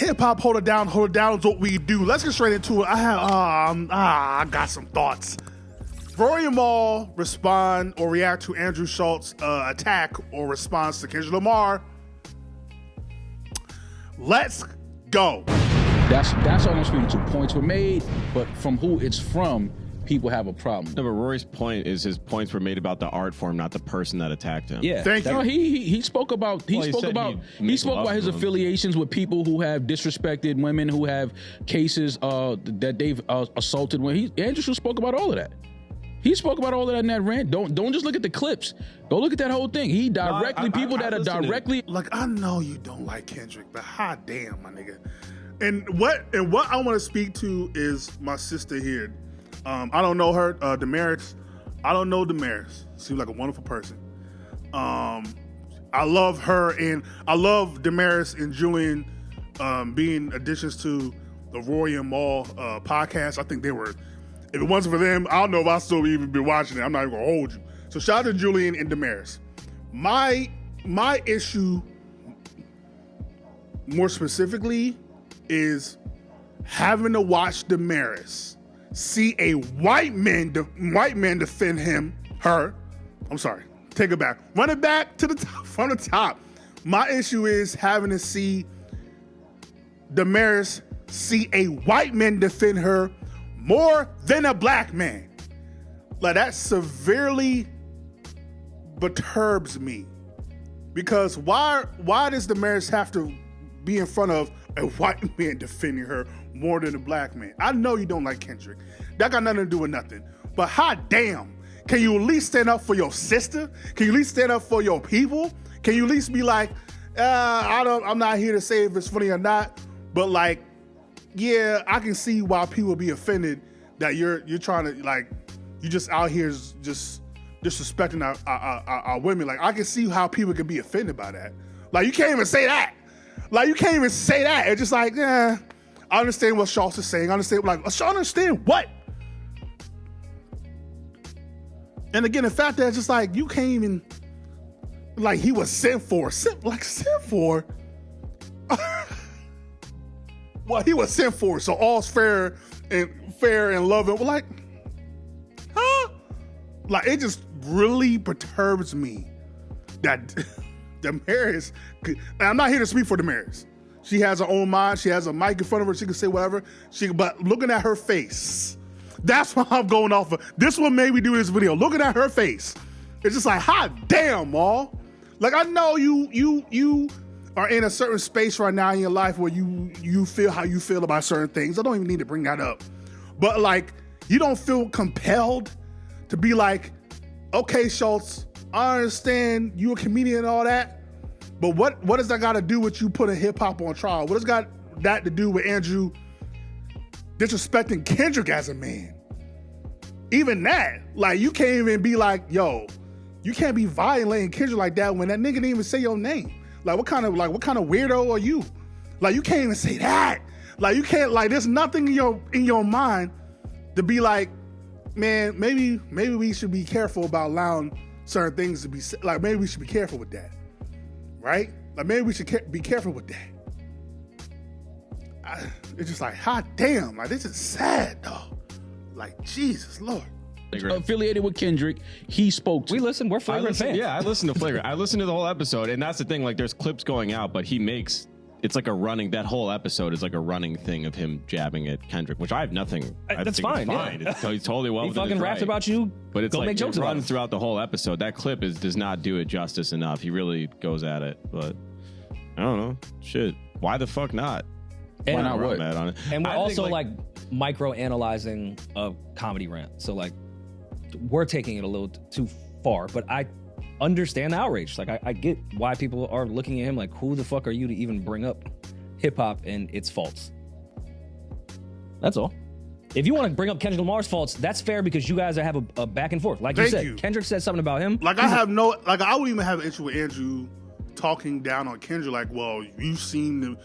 hip hop, hold it down is what we do. Let's get straight into it. I got some thoughts. Rory and Mal respond or react to Andrew Schulz attack or response to Kendrick Lamar. Let's go. That's all I'm speaking to. Points were made, but from who it's from, people have a problem. No, but Rory's point is his points were made about the art form, not the person that attacked him. Yeah, thank you. No, he spoke about his affiliations with people who have disrespected women, who have cases that they've assaulted women. Andrew spoke about all of that. He spoke about all of that in that rant. Don't just look at the clips. Go look at that whole thing. He directly Like, I know you don't like Kendrick, but hot damn, my nigga. And what I want to speak to is my sister here. I don't know her, Damaris. I don't know Damaris. Seems like a wonderful person. I love her, and I love Damaris and Julian being additions to the Rory and Mal podcast. I think they were. If it wasn't for them, I don't know if I still even be watching it. I'm not even gonna hold you. So shout out to Julian and Damaris. My issue, more specifically, is having to watch Damaris see a white man defend her. I'm sorry, take it back. Run it back to the top, from the top. My issue is having to see Damaris see a white man defend her more than a black man. Like, that severely perturbs me. Because why does Damaris have to be in front of a white man defending her more than a black man? I know you don't like Kendrick. That got nothing to do with nothing. But hot damn, can you at least stand up for your sister? Can you at least stand up for your people? Can you at least be like, I'm not here to say if it's funny or not, but like, yeah, I can see why people be offended that you're trying to, like, you just out here just disrespecting our women. Like, I can see how people can be offended by that. Like, you can't even say that. Like, you can't even say that. It's just like, I understand what Schulz is saying. I understand what? And again, the fact that it's just like, you can't even, like, he was sent for. Sent for? Well, he was sent for, so all's fair and love. And we're like, huh? Like, it just really perturbs me that Damaris, and I'm not here to speak for Damaris. She has her own mind. She has a mic in front of her. She can say whatever. But looking at her face, that's what I'm going off of. This one made me do this video. Looking at her face, it's just like, hot damn, Mal. Like, I know you are in a certain space right now in your life where you feel how you feel about certain things. I don't even need to bring that up. But, like, you don't feel compelled to be like, okay, Schulz, I understand you a comedian and all that, but what does that got to do with you putting hip-hop on trial? What has got that to do with Andrew disrespecting Kendrick as a man? Even that, like, you can't even be like, yo, you can't be violating Kendrick like that when that nigga didn't even say your name. Like, what kind of weirdo are you? Like, you can't even say that. Like, you can't, like, there's nothing in your mind to be like, man, maybe we should be careful about allowing certain things to be said. Like, maybe we should be careful with that, right? Like, maybe we should be careful with that. It's just like, hot damn, like, this is sad, though. Like, Jesus Lord. Affiliated with Kendrick, he spoke to. We listen, we're Flagrant fans. Yeah, I listened to Flagrant. I listened to the whole episode, and that's the thing, like, there's clips going out, but it's like that whole episode is like a running thing of him jabbing at Kendrick, which I have nothing. That's fine. Yeah. So he's totally well he within fucking his raps right. about you, but it's go like make jokes it about runs it. throughout the whole episode. That clip does not do it justice enough. He really goes at it, but I don't know. Shit, why the fuck not? And why not what? Mad on it. And we're also like micro-analyzing a comedy rant. So like we're taking it a little too far, but I understand the outrage. Like I get why people are looking at him like, who the fuck are you to even bring up hip hop and its faults? That's all. If you want to bring up Kendrick Lamar's faults, that's fair because you guys have a back and forth. Like you said, Kendrick said something about him. Like I wouldn't even have an issue with Andrew talking down on Kendrick. Like, well, we've seen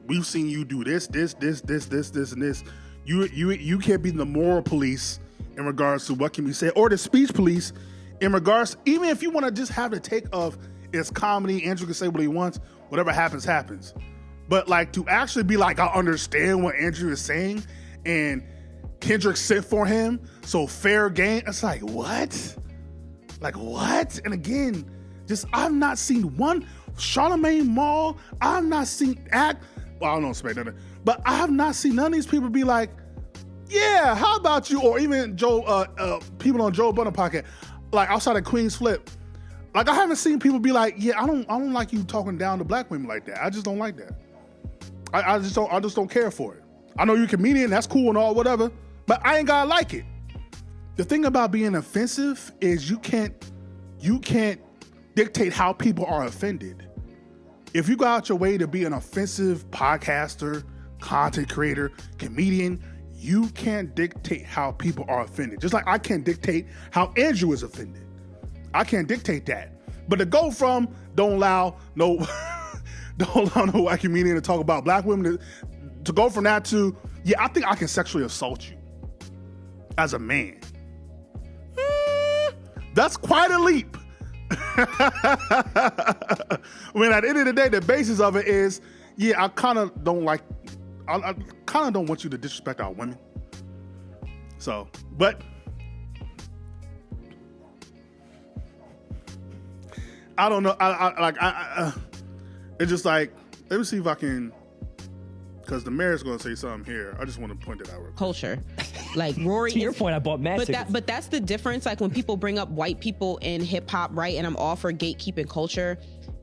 you do this, and this. You can't be the moral police in regards to what can be said, or the speech police in regards. Even if you want to just have the take of it's comedy, Andrew can say what he wants. Whatever happens, happens. But like to actually be like, I understand what Andrew is saying, and Kendrick sent for him, so fair game. It's like, what? Like, what? And again, just I've not seen one Charlamagne Mall. I've not seen act. Well, I don't know expect nothing, but I have not seen none of these people be like, yeah, how about you? Or even people on Joe Budden podcast, like outside of Queen's Flip. Like I haven't seen people be like, yeah, I don't like you talking down to black women like that. I just don't like that. I just don't care for it. I know you're a comedian, that's cool and all, whatever, but I ain't gotta like it. The thing about being offensive is you can't dictate how people are offended. If you go out your way to be an offensive podcaster, content creator, comedian, you can't dictate how people are offended. Just like I can't dictate how Andrew is offended. I can't dictate that. But to go from don't allow no white comedian to talk about black women, to go from that to, yeah, I think I can sexually assault you as a man. That's quite a leap. When at the end of the day, the basis of it is, yeah, I kind of don't want you to disrespect our women. So, but I don't know. It's just like, let me see if I can, because the mayor's going to say something here. I just want to point it out. Real quick. Culture. Like Rory. To your point, I bought mad tickets. But that's the difference. Like when people bring up white people in hip hop, right? And I'm all for gatekeeping culture.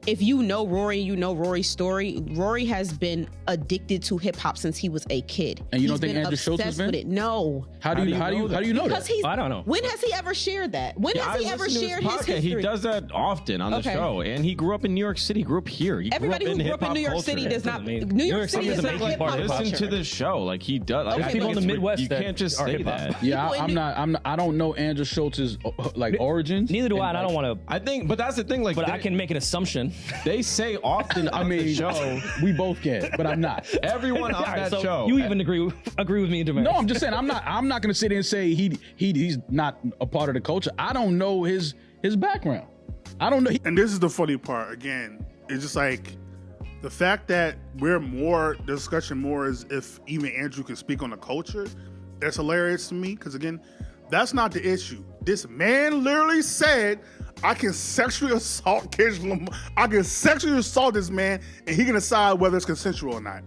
If you know Rory, you know Rory's story. Rory has been addicted to hip hop since he was a kid. And you don't think Andrew Schulz has been? No. How do you know that? Because I don't know. When has he ever shared that? When has he ever shared his history? He does that often on the show, and he grew up in New York City. Grew up here. Everybody who grew up in New York City does not. New York City is not hip hop culture. Listen to the show, like he does. Like, people in the Midwest, you can't just say that. Yeah, I don't know Andrew Schultz's like origins. Neither do I. And I don't want to. I think, but that's the thing. Like, but I can make an assumption. They say often on the show, we both can, but I'm not. Everyone on that show. You even agree with me, Jermaine? No, I'm just saying I'm not going to sit there and say he's not a part of the culture. I don't know his background. I don't know. And this is the funny part. Again, it's just like the fact that the discussion more is if even Andrew can speak on the culture. That's hilarious to me because again, that's not the issue. This man literally said, I can sexually assault Kendrick Lamar. I can sexually assault this man, and he can decide whether it's consensual or not.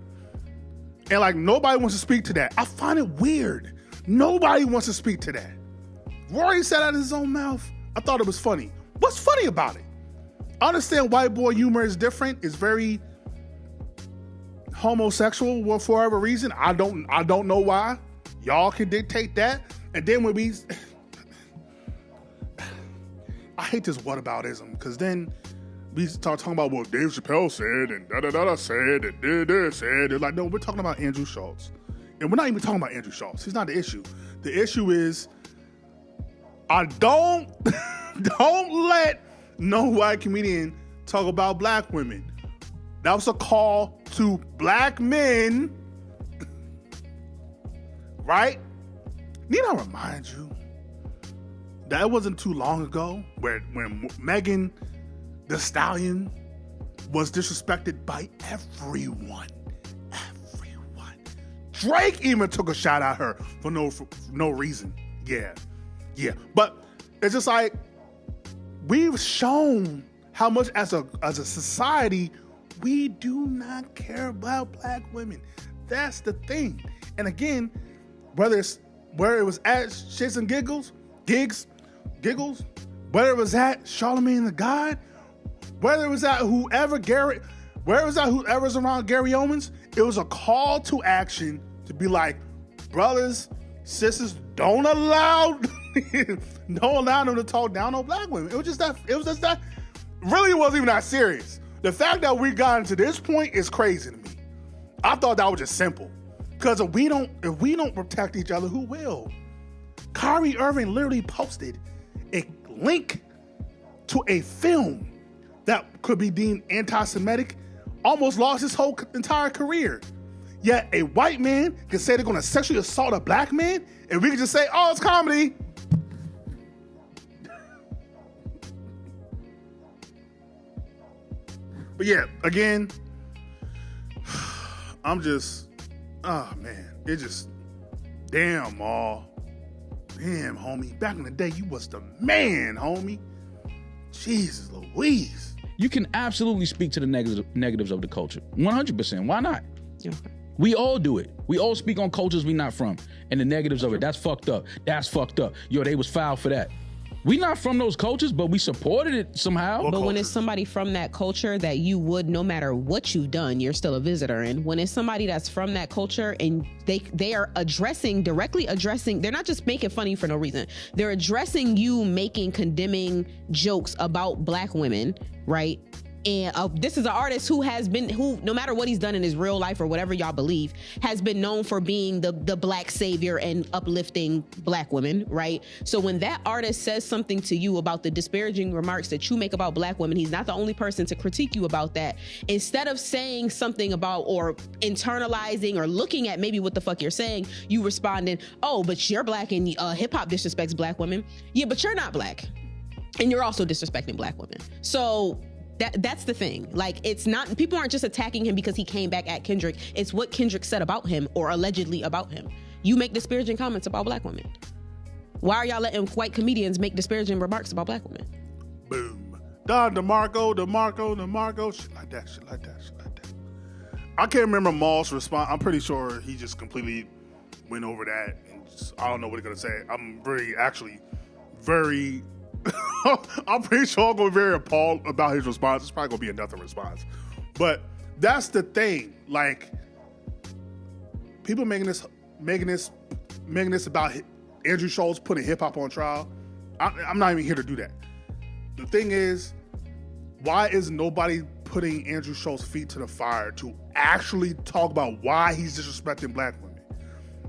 And like nobody wants to speak to that. I find it weird. Nobody wants to speak to that. Rory said out of his own mouth. I thought it was funny. What's funny about it? I understand white boy humor is different. It's very homosexual for whatever reason. I don't know why. Y'all can dictate that. And then when we I hate this whataboutism, because then we start talking about what Dave Chappelle said and da-da-da-da said and da-da said. They're like, no, we're talking about Andrew Schulz. And we're not even talking about Andrew Schulz. He's not the issue. The issue is I don't let no white comedian talk about black women. That was a call to black men, right? Need I remind you that it wasn't too long ago when Megan Thee Stallion was disrespected by everyone. Everyone. Drake even took a shot at her for no reason. Yeah. But it's just like we've shown how much as a society we do not care about black women. That's the thing. And again, whether it was at Shits and Giggles, whether it was at Charlamagne the God, whether it was at whoever's around Gary Owens, it was a call to action to be like, brothers, sisters, don't allow them to talk down on black women. It was just that. Really, it wasn't even that serious. The fact that we got into this point is crazy to me. I thought that was just simple. Because if we don't protect each other, who will? Kyrie Irving literally posted a link to a film that could be deemed anti-Semitic, almost lost his whole entire career. Yet a white man can say they're going to sexually assault a black man, and we can just say, oh, it's comedy. But yeah, again, I'm just, oh man, it just, damn, Maul. Damn, homie. Back in the day, you was the man, homie. Jesus Louise. You can absolutely speak to the negatives of the culture. 100%. Why not? Yeah. We all do it. We all speak on cultures we not from and the negatives of it. That's fucked up. That's fucked up. Yo, they was foul for that. We not from those cultures, but we supported it somehow. But when it's somebody from that culture that you would, no matter what you've done, you're still a visitor in. When it's somebody that's from that culture and they are directly addressing, they're not just making fun of you for no reason. They're addressing you making condemning jokes about black women, right? And this is an artist who no matter what he's done in his real life or whatever y'all believe, has been known for being the black savior and uplifting black women, right? So when that artist says something to you about the disparaging remarks that you make about black women, he's not the only person to critique you about that. Instead of saying something about or internalizing or looking at maybe what the fuck you're saying, you responding, oh, but you're black and hip hop disrespects black women. Yeah, but you're not black. And you're also disrespecting black women. So that's the thing. Like, it's not, people aren't just attacking him because he came back at Kendrick. It's what Kendrick said about him or allegedly about him. You make disparaging comments about black women. Why are y'all letting white comedians make disparaging remarks about black women? Boom. Don DeMarco. Shit like that. I can't remember Maul's response. I'm pretty sure he just completely went over that. And just, I don't know what he's going to say. I'm very I'm pretty sure I'm going to be very appalled about his response. It's probably going to be another response. But that's the thing. Like, people making this about Andrew Schulz putting hip-hop on trial. I'm not even here to do that. The thing is, why is nobody putting Andrew Schulz's feet to the fire to actually talk about why he's disrespecting black women?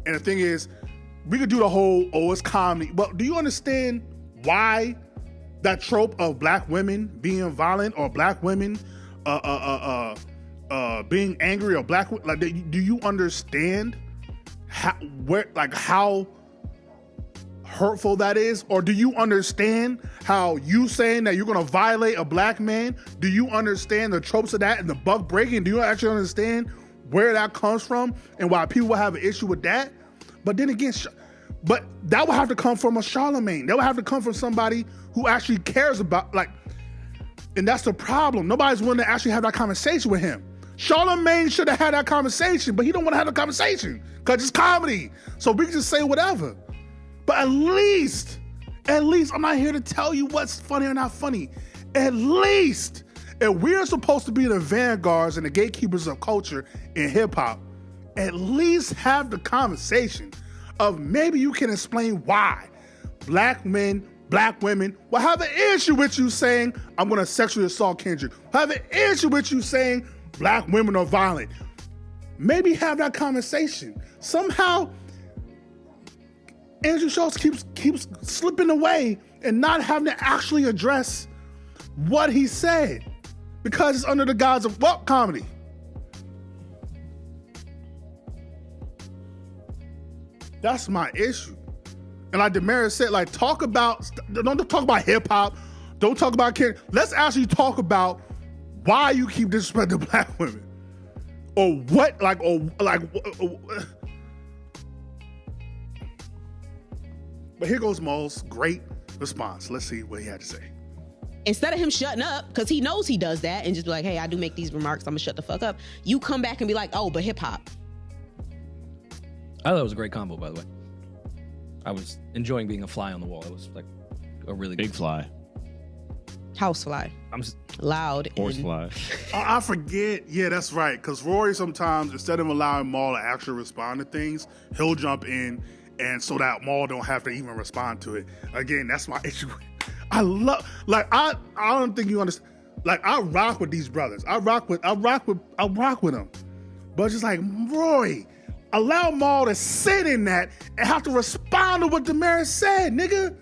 And the thing is, we could do the whole, it's comedy. But do you understand why that trope of black women being violent or black women being angry or black, like, do you understand how hurtful that is? Or do you understand how you saying that you're going to violate a black man? Do you understand the tropes of that and the buck breaking? Do you actually understand where that comes from and why people will have an issue with that? But then again, but that would have to come from a Charlemagne. That would have to come from somebody who actually cares about, like, and that's the problem. Nobody's willing to actually have that conversation with him. Charlemagne should have had that conversation, but he don't want to have the conversation because it's comedy. So we can just say whatever. But at least, I'm not here to tell you what's funny or not funny. At least, if we're supposed to be the vanguards and the gatekeepers of culture in hip hop, at least have the conversation of maybe you can explain why black men, black women will have an issue with you saying, I'm going to sexually assault Kendrick. Have an issue with you saying black women are violent. Maybe have that conversation. Somehow, Andrew Schulz keeps slipping away and not having to actually address what he said because it's under the guise of, well, comedy. That's my issue. And like Damaris said, like, don't talk about hip hop. Don't talk about Kendrick. Let's actually talk about why you keep disrespecting black women. Or what, But here goes Maul's great response. Let's see what he had to say. Instead of him shutting up, because he knows he does that, and just be like, hey, I do make these remarks, I'm gonna shut the fuck up. You come back and be like, oh, but hip hop. I thought it was a great combo, by the way. I was enjoying being a fly on the wall. It was like a really big fly. Housefly. I'm just loud. Horsefly. I forget. Yeah, that's right. Because Rory sometimes, instead of allowing Maul to actually respond to things, he'll jump in, and so that Maul don't have to even respond to it. Again, that's my issue. I don't think you understand. Like, I rock with these brothers. I rock with them. But it's just like, Rory, allow Maul to sit in that and have to respond to what Damaris said, nigga.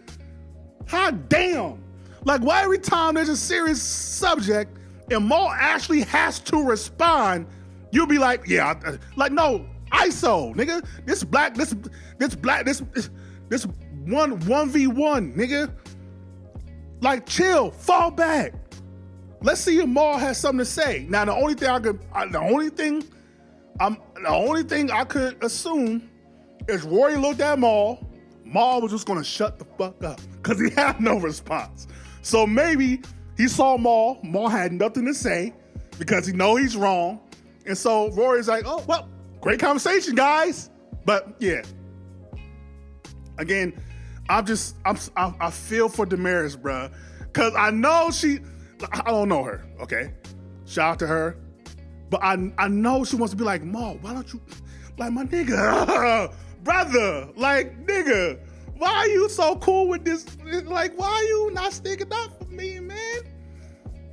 Hot damn. Like, why every time there's a serious subject and Maul actually has to respond, you'll be like, yeah, no, ISO, nigga. This 1v1, nigga. Like, chill, fall back. Let's see if Maul has something to say. Now, the only thing the only thing I could assume is Rory looked at Maul. Maul was just gonna shut the fuck up because he had no response. So maybe he saw Maul. Maul had nothing to say because he know he's wrong. And so Rory's like, oh, well, great conversation, guys. But yeah, again, I feel for Damaris, bruh. Because I know I don't know her, okay? Shout out to her. But I know she wants to be like, Maul, why don't you, like, my nigga, brother, like, nigga, why are you so cool with this? Like, why are you not sticking up for me, man?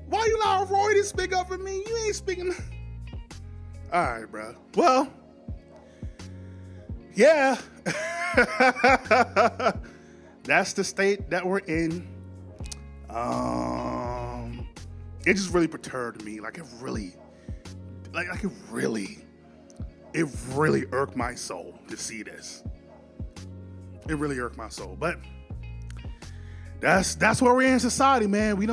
Why you not Rory to speak up for me? You ain't speaking. All right, bro. Well, yeah. That's the state that we're in. It just really perturbed me. Like, it really irked my soul to see this. It really irked my soul. But that's where we're in society, man. We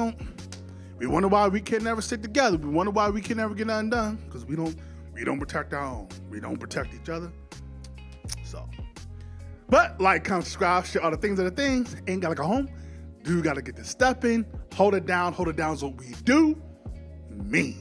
wonder why we can never stick together. We wonder why we can never get nothing done. Because we don't protect our own. We don't protect each other. So, but like, comment, subscribe, share all the things are the things. Ain't gotta go home. Do gotta get to stepping. Hold it down. Hold it down is what we do. Me.